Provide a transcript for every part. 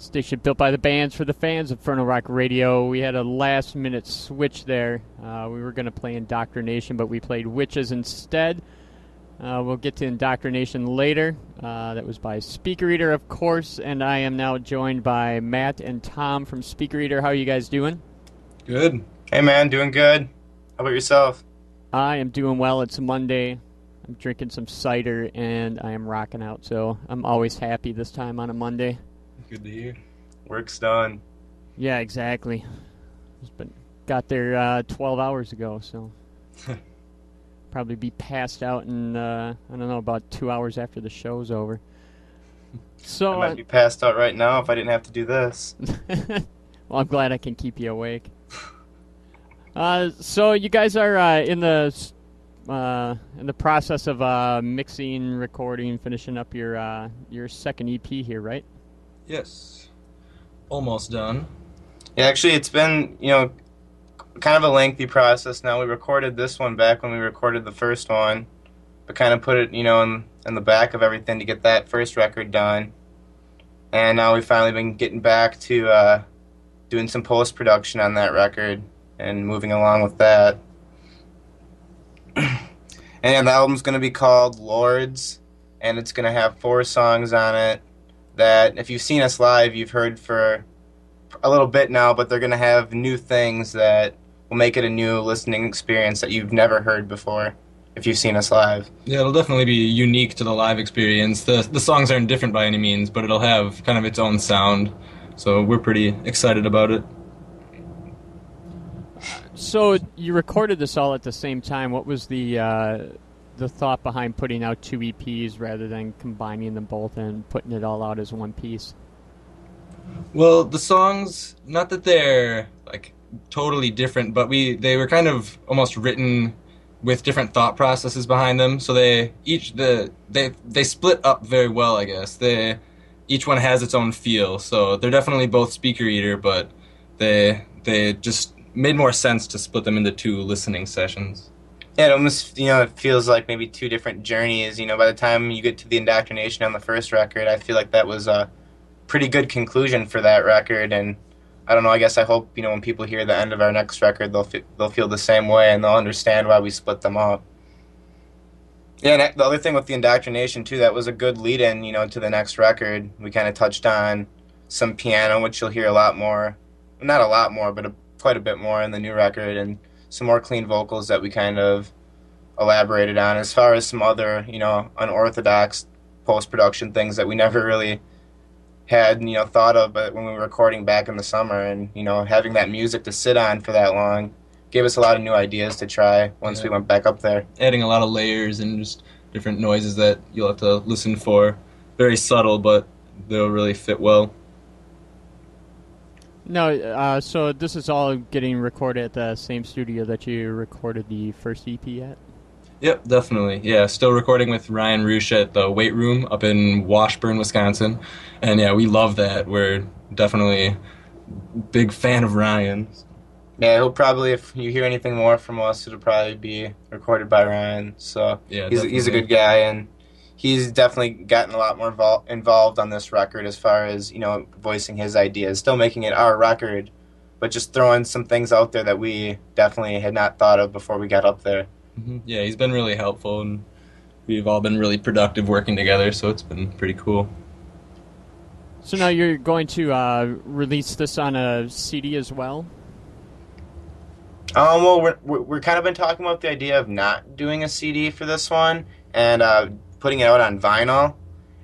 Station built by the bands for the fans of Inferno Rock Radio. We had a last-minute switch there. We were going to play Indoctrination, but we played Witches instead. We'll get to Indoctrination later. That was by Speaker Eater, of course, and I am now joined by Matt and Tom from Speaker Eater. How are you guys doing? Good. Hey, man, doing good. How about yourself? I am doing well. It's Monday. I'm drinking some cider, and I am rocking out, so I'm always happy this time on a Monday. Good to hear. Work's done. Yeah, exactly. Got there 12 hours ago, so probably be passed out in, I don't know, about 2 hours after the show's over. So I might be passed out right now if I didn't have to do this. Well, I'm glad I can keep you awake. So you guys are in the process of mixing, recording, finishing up your second EP here, right? Yes. Almost done. Yeah, actually, it's been, kind of a lengthy process now. We recorded this one back when we recorded the first one, but kind of put it, in the back of everything to get that first record done. And now we've finally been getting back to doing some post-production on that record and moving along with that. And the album's going to be called Lords, and it's going to have 4 songs on it that, if you've seen us live, you've heard for a little bit now, but they're going to have new things that will make it a new listening experience that you've never heard before if you've seen us live. Yeah, it'll definitely be unique to the live experience. The songs aren't different by any means, but it'll have kind of its own sound, so we're pretty excited about it. So you recorded this all at the same time. What was the thought behind putting out 2 EPs rather than combining them both and putting it all out as one piece? Well, the songs, not that they're like totally different, but they were kind of almost written with different thought processes behind them. So they split up very well, I guess. Each one has its own feel. So they're definitely both Speaker Eater, but they just made more sense to split them into 2 listening sessions. Yeah, it almost, it feels like maybe 2 different journeys. By the time you get to the Indoctrination on the first record, I feel like that was a pretty good conclusion for that record. And I don't know, I guess I hope, when people hear the end of our next record, they'll feel the same way and they'll understand why we split them up. Yeah, and the other thing with the Indoctrination, too, that was a good lead-in, to the next record. We kind of touched on some piano, which you'll hear a lot more. Not a lot more, but quite a bit more in the new record, and some more clean vocals that we kind of elaborated on, as far as some other, unorthodox post-production things that we never really had, thought of, but when we were recording back in the summer, and, having that music to sit on for that long gave us a lot of new ideas to try once we went back up there. Adding a lot of layers and just different noises that you'll have to listen for. Very subtle, but they'll really fit well. No, so this is all getting recorded at the same studio that you recorded the first EP at? Yep, definitely. Yeah, still recording with Ryan Roosh at the Weight Room up in Washburn, Wisconsin. And yeah, we love that. We're definitely big fan of Ryan. Yeah, he'll probably, if you hear anything more from us, it'll probably be recorded by Ryan. So yeah, he's a good guy, and he's definitely gotten a lot more involved on this record as far as, voicing his ideas. Still making it our record, but just throwing some things out there that we definitely had not thought of before we got up there. Mm-hmm. Yeah, he's been really helpful, and we've all been really productive working together, so it's been pretty cool. So now you're going to release this on a CD as well? Well, we're kind of been talking about the idea of not doing a CD for this one, and putting it out on vinyl,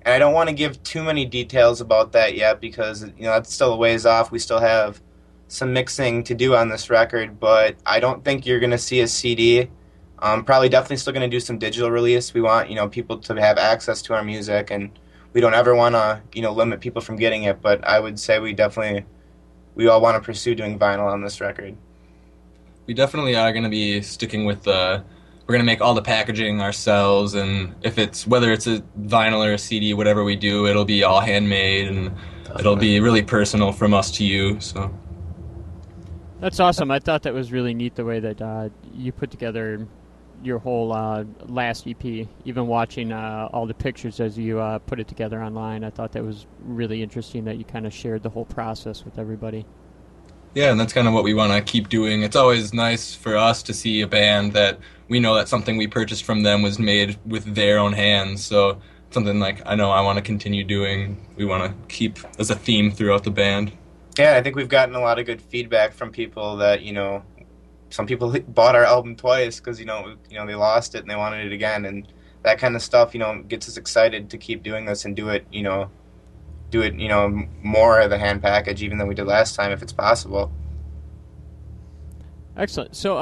and I don't want to give too many details about that yet because that's still a ways off. We still have some mixing to do on this record, but I don't think you're going to see a CD. Probably definitely still going to do some digital release. We want people to have access to our music, and we don't ever want to limit people from getting it. But I would say we all want to pursue doing vinyl on this record. We definitely are going to be sticking with we're going to make all the packaging ourselves, and whether it's a vinyl or a CD, whatever we do, it'll be all handmade, and it'll be really personal from us to you. So that's awesome. I thought that was really neat the way that you put together your whole last EP. Even watching all the pictures as you put it together online, I thought that was really interesting that you kind of shared the whole process with everybody. Yeah, and that's kind of what we want to keep doing. It's always nice for us to see a band that we know that something we purchased from them was made with their own hands. So something like I know I want to continue doing. We want to keep as a theme throughout the band. Yeah, I think we've gotten a lot of good feedback from people that, some people bought our album twice because, they lost it and they wanted it again. And that kind of stuff, gets us excited to keep doing this and do it, more of the hand package even than we did last time if it's possible. Excellent. So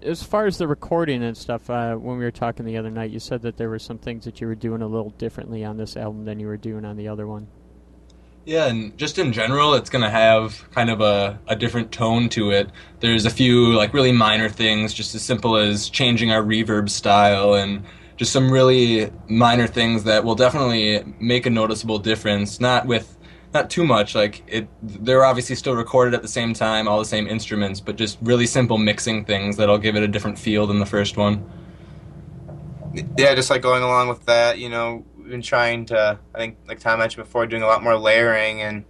as far as the recording and stuff, when we were talking the other night, you said that there were some things that you were doing a little differently on this album than you were doing on the other one. Yeah, and just in general, it's going to have kind of a different tone to it. There's a few like really minor things, just as simple as changing our reverb style and just some really minor things that will definitely make a noticeable difference. Not too much. They're obviously still recorded at the same time, all the same instruments, but just really simple mixing things that'll give it a different feel than the first one. Yeah, just like going along with that, we've been trying to, I think, like Tom mentioned before, doing a lot more layering and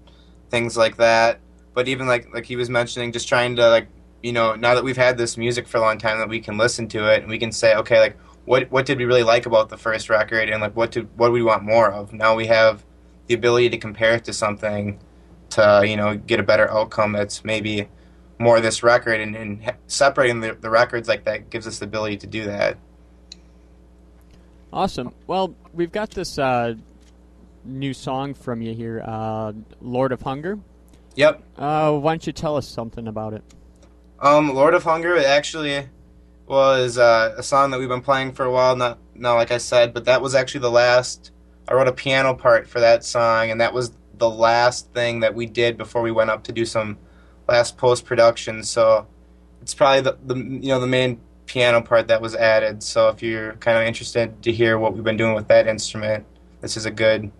things like that. But even like he was mentioning, just trying to now that we've had this music for a long time, that we can listen to it and we can say, okay, like what did we really like about the first record, and like what do we want more of? Now we have the ability to compare it to something to get a better outcome that's maybe more this record, and separating the records like that gives us the ability to do that. Awesome. Well, we've got this new song from you here, Lord of Hunger. Yep. Why don't you tell us something about it? Lord of Hunger actually was a song that we've been playing for a while now, like I said, but that was actually the last. I wrote a piano part for that song, and that was the last thing that we did before we went up to do some last post-production. So it's probably the main piano part that was added. So if you're kind of interested to hear what we've been doing with that instrument, this is a good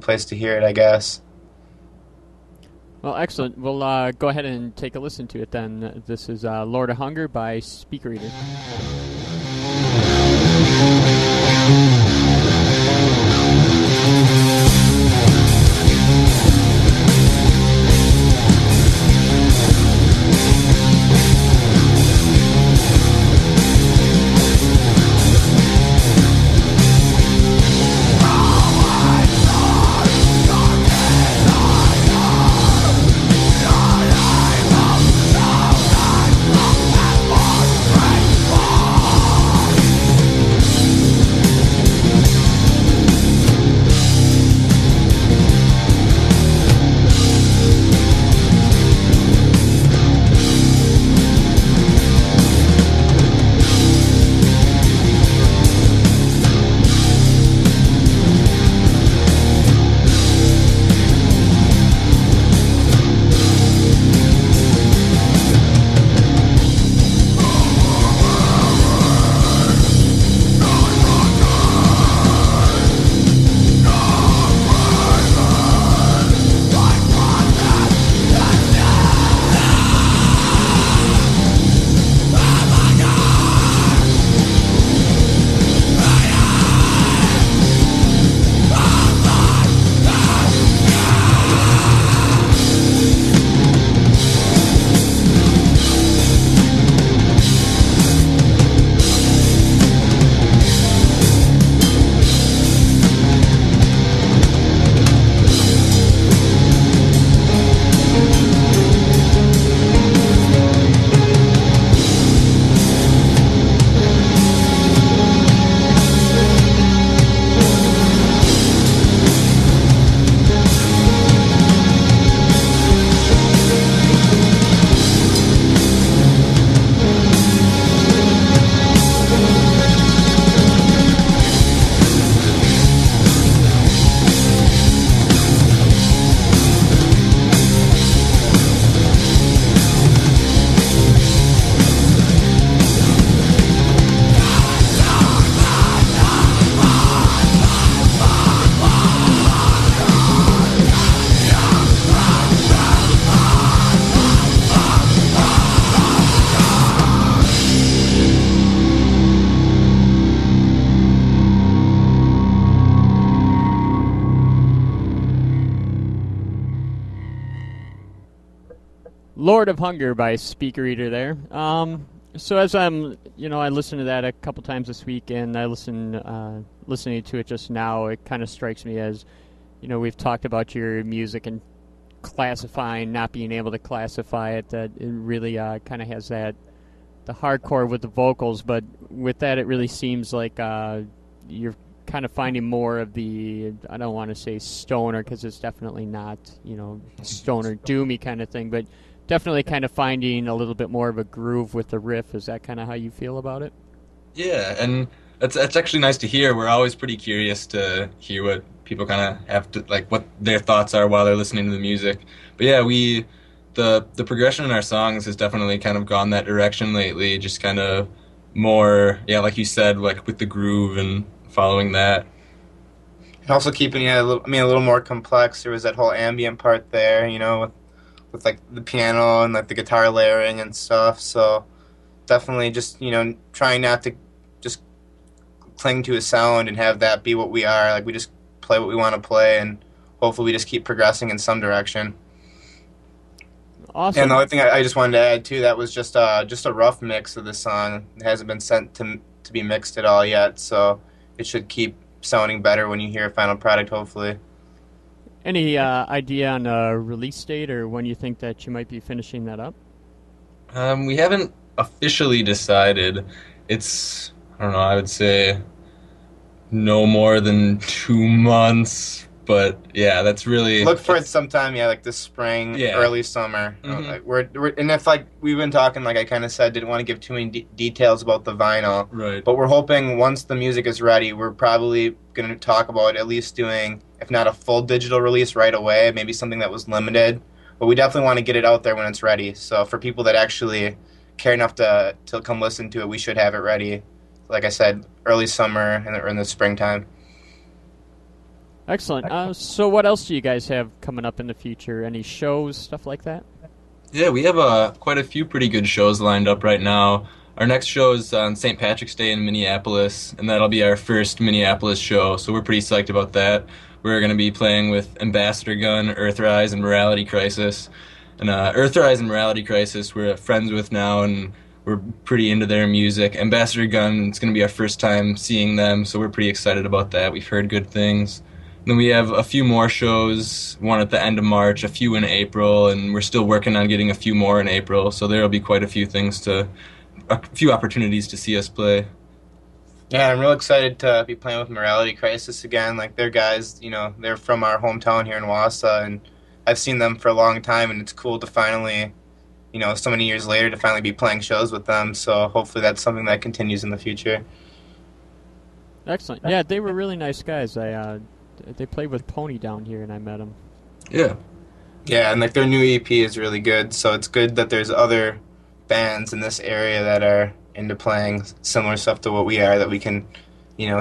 place to hear it, I guess. Well, excellent. We'll go ahead and take a listen to it then. This is Lord of Hunger by Speaker Eater. Fall Lord of Hunger by Speaker Eater there. So as I'm, I listened to that a couple times this week, and I listening to it just now, it kind of strikes me as, we've talked about your music and classifying, not being able to classify it, that it really kind of has the hardcore with the vocals, but with that it really seems like you're kind of finding more of the, I don't want to say stoner, because it's definitely not, stoner doomy kind of thing, but definitely kind of finding a little bit more of a groove with the riff. Is that kind of how you feel about it? Yeah, and that's actually nice to hear. We're always pretty curious to hear what people kind of have to, like, what their thoughts are while they're listening to the music. But yeah, the progression in our songs has definitely kind of gone that direction lately. Just kind of more, yeah, like you said, like with the groove and following that. And also keeping it a little more complex. There was that whole ambient part there, with like the piano and like the guitar layering and stuff. So definitely just trying not to just cling to a sound and have that be what we are. Like, we just play what we want to play, and hopefully we just keep progressing in some direction. Awesome. And the other thing I just wanted to add too, that was just a rough mix of the song. It hasn't been sent to be mixed at all yet, so it should keep sounding better when you hear a final product, hopefully. Any idea on a release date or when you think that you might be finishing that up? We haven't officially decided. It's, I don't know, I would say no more than 2 months. But yeah, that's really, Look for it sometime, yeah, like this spring, Yeah. early summer. Mhm. Like we're and if like we've been talking, like I kind of said, didn't want to give too many details about the vinyl, right. but we're hoping once the music is ready, we're probably going to talk about at least doing, if not a full digital release right away, maybe something that was limited. But we definitely want to get it out there when it's ready. So for people that actually care enough to come listen to it, we should have it ready. Like I said, early summer or in the springtime. Excellent. So what else do you guys have coming up in the future? Any shows, stuff like that? Yeah, we have quite a few pretty good shows lined up right now. Our next show is on St. Patrick's Day in Minneapolis, and that'll be our first Minneapolis show, so we're pretty psyched about that. We're going to be playing with Ambassador Gun, Earthrise, and Morality Crisis. And Earthrise and Morality Crisis we're friends with now, and we're pretty into their music. Ambassador Gun, it's going to be our first time seeing them, so we're pretty excited about that. We've heard good things. Then we have a few more shows, one at the end of March, a few in April, and we're still working on getting a few more in April, so there'll be quite a few opportunities to see us play. Yeah, I'm real excited to be playing with Morality Crisis again. Like, they're guys, they're from our hometown here in Wausau, and I've seen them for a long time, and it's cool to finally, so many years later, to finally be playing shows with them. So hopefully that's something that continues in the future. Excellent. Yeah, they were really nice guys. They played with Pony down here, and I met them. Yeah. Yeah, and like their new EP is really good, so it's good that there's other bands in this area that are into playing similar stuff to what we are, that we can,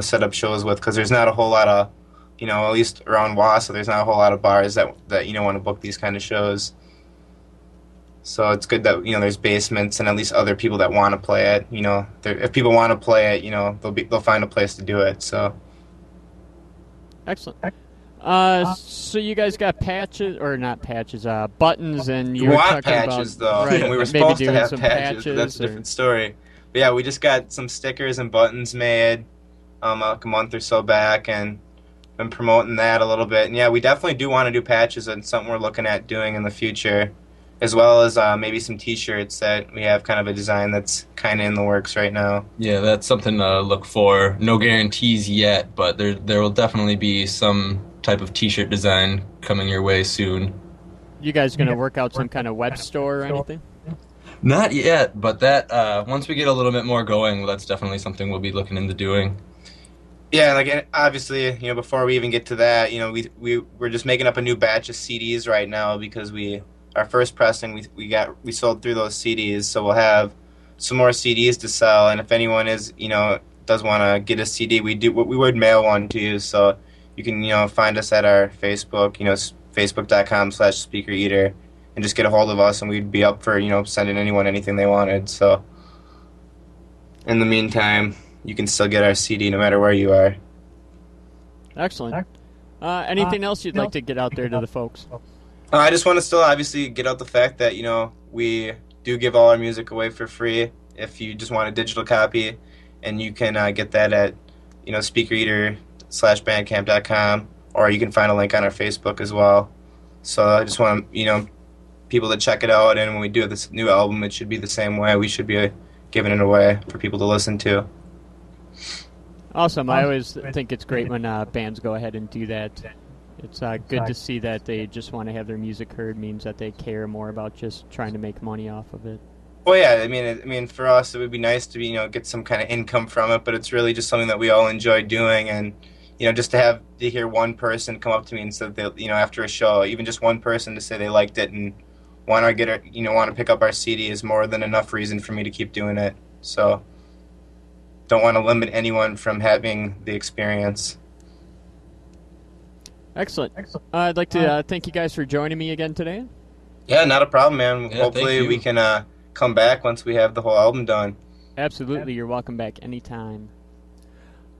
set up shows with, because there's not a whole lot of, at least around Wausau, there's not a whole lot of bars that want to book these kind of shows. So it's good that, there's basements and at least other people that want to play it. If people want to play it, they'll find a place to do it. So. Excellent. So you guys got patches, or not patches, buttons, and you We were want talking patches, about, though. right, We were maybe supposed to doing have some patches, but that's a or- different story. But yeah, we just got some stickers and buttons made like a month or so back, and been promoting that a little bit. And yeah, we definitely do want to do patches, and something we're looking at doing in the future, as well as maybe some T-shirts that we have kind of a design that's kind of in the works right now. Yeah, that's something to look for. No guarantees yet, but there will definitely be some type of T-shirt design coming your way soon. You guys going to work out some kind of web store or anything? Not yet, but that once we get a little bit more going, well, that's definitely something we'll be looking into doing. Yeah, like obviously, before we even get to that, we're just making up a new batch of CDs right now, because our first pressing we sold through those CDs, so we'll have some more CDs to sell. And if anyone does want to get a CD, we would mail one to you, so you can find us at our Facebook, facebook.com/speakereater, and just get a hold of us, and we'd be up for sending anyone anything they wanted. So in the meantime, you can still get our CD no matter where you are. Excellent. Anything else you'd like to get out there to the folks? I just want to still obviously get out the fact that we do give all our music away for free if you just want a digital copy, and you can get that at speakereater.bandcamp.com, or you can find a link on our Facebook as well. So I just want people to check it out, and when we do this new album, it should be the same way. We should be giving it away for people to listen to. Awesome. I always think it's great when bands go ahead and do that. It's good to see that they just want to have their music heard. Means that they care more about just trying to make money off of it. Well, yeah, I mean, for us, it would be nice to get some kind of income from it, but it's really just something that we all enjoy doing, and just to hear one person come up to me and say that after a show, even just one person to say they liked it and want to pick up our CD is more than enough reason for me to keep doing it. So, don't want to limit anyone from having the experience. Excellent. I'd like to thank you guys for joining me again today. Yeah, not a problem, man. Yeah, hopefully we can come back once we have the whole album done. Absolutely, you're welcome back anytime.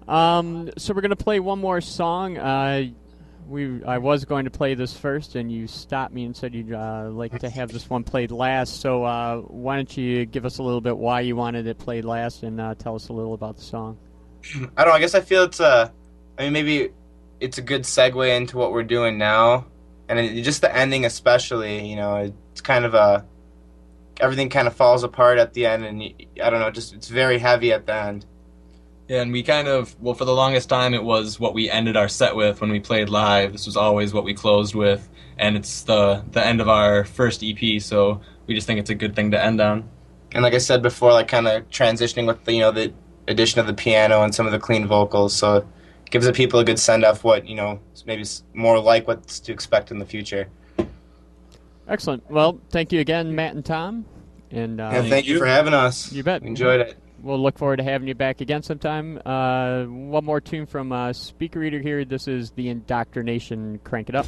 So we're gonna play one more song. I was going to play this first, and you stopped me and said you'd like to have this one played last. So why don't you give us a little bit why you wanted it played last, and tell us a little about the song. I don't know. I guess I feel maybe it's a good segue into what we're doing now, and just the ending especially. It's kind of everything kind of falls apart at the end, and I don't know, just it's very heavy at the end. Yeah, and we for the longest time, it was what we ended our set with when we played live. This was always what we closed with, and it's the end of our first EP, so we just think it's a good thing to end on. And like I said before, like kind of transitioning with the addition of the piano and some of the clean vocals, so it gives the people a good send-off, what, maybe more like what's to expect in the future. Excellent. Well, thank you again, Matt and Tom. And thank you for having us. You bet. We enjoyed it. We'll look forward to having you back again sometime. One more tune from Speaker Eater here. This is The Indoctrination. Crank it up.